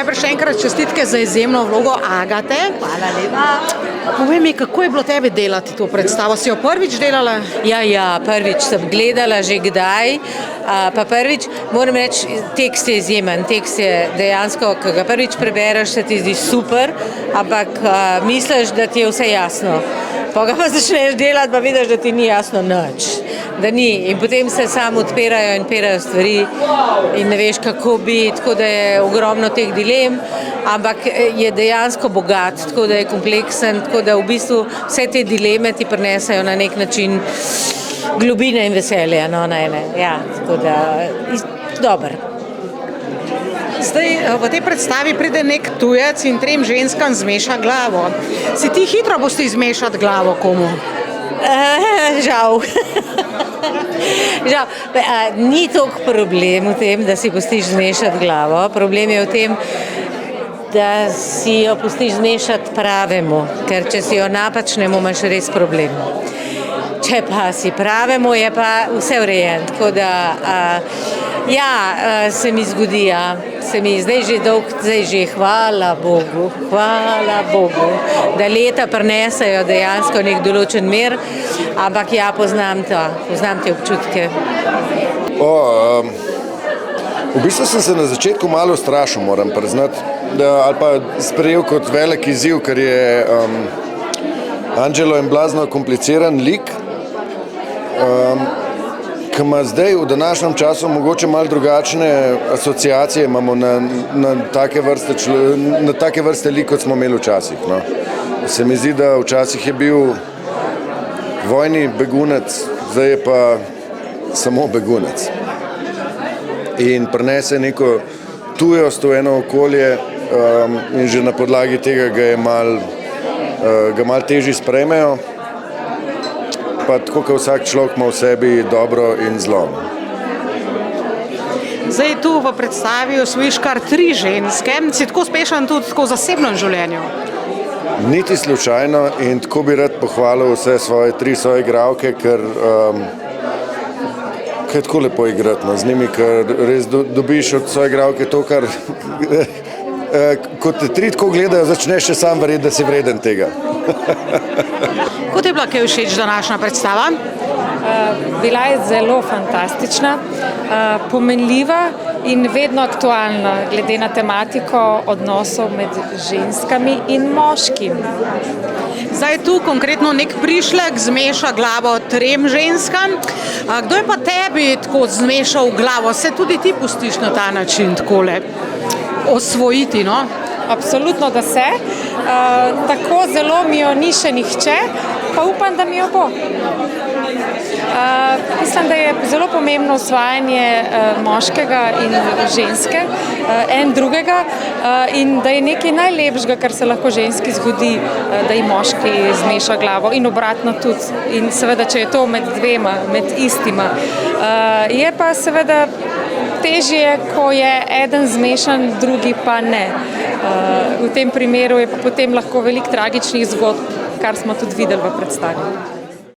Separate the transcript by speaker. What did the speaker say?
Speaker 1: Najprej še enkrat čestitke za izjemno vlogo Agate.
Speaker 2: Hvala lepa.
Speaker 1: Povej mi, kako je bilo tebi delati to predstavo? Si jo prvič delala?
Speaker 2: Ja, prvič sem gledala že kdaj, pa prvič moram reči, tekst je izjemen, tekst je dejansko, ko ga prvič prebereš, se ti zdi super, ampak misliš, da ti je vse jasno. Pa ga pa začneš delati, pa vidiš, da ti ni jasno nič, da ni. In potem se samo odpirajo in odpirajo stvari in ne veš, kako bi, tako da je ogromno teh dilem, ampak je dejansko bogat, tako da je kompleksen, tako da v bistvu vse te dileme ti prinesajo na nek način globine in veselje, no, na ene. Ja, tako da, dober.
Speaker 1: Zdaj, v tej predstavi pride nek tujec in 3 ženskam zmeša glavo. Si ti hitro boste zmešati glavo komu?
Speaker 2: Žal. Žal. Ni toliko problem v tem, da si pustiš zmešati glavo. Problem je v tem, da si jo pustiš zmešati pravemu, ker če si jo napačnemu, imaš res problem. Če pa si pravemu, je pa vse urejeno. Tako da, se mi zgodi, se mi zdaj že hvala Bogu, da leta prinesajo dejansko nek določen mir, ampak poznam te občutke.
Speaker 3: V bistvu sem se na začetku malo ustrašil, moram priznati, ali pa sprejel kot velik izziv, ker je Angelo en blazno kompliciran lik, ki ima zdaj v današnjem času mogoče malo drugačne asociacije imamo na take vrste lik, kot smo imeli včasih. No. Se mi zdi, da včasih je bil vojni begunec, zdaj je pa samo begunec. In prinese neko tujost v eno okolje in že na podlagi tega ga malo težje sprejmejo. Pa tako, kot vsak človek ima v sebi dobro in zlo.
Speaker 1: Zdaj tu v predstavi osvojiš kar 3 ženske. Si tako uspešen tudi v zasebnem življenju?
Speaker 3: Niti slučajno in tako bi rad pohvalil vse svoje 3 soigralke, ker je tako lepo igrati z njimi, ker res dobiš od soigralke to, kar ko te 3 tako gledajo, začneš še sam verjeti, da si vreden tega.
Speaker 1: Kot je bila kaj všeč današnja predstava?
Speaker 4: Bila je zelo fantastična, pomenljiva in vedno aktualna glede na tematiko odnosov med ženskami in moškim.
Speaker 1: Zdaj tu konkretno nek prišlek zmeša glavo 3 ženskam. Kdo je pa tebi tako zmešal glavo? Se tudi ti pustiš na ta način takole osvojiti, no?
Speaker 4: Absolutno, da se. Tako zelo mi jo ni še nihče, pa upam, da mi jo bo. Mislim, da je zelo pomembno osvajanje moškega in ženske, en drugega, in da je nekaj najlepšega, kar se lahko ženski zgodi, da ji moški zmeša glavo in obratno tudi. In seveda, če je to med dvema, med istima. Je pa seveda težje, ko je eden zmešan, drugi pa ne. V tem primeru je pa potem lahko veliko tragičnih zgodb, kar smo tudi videli v predstavi.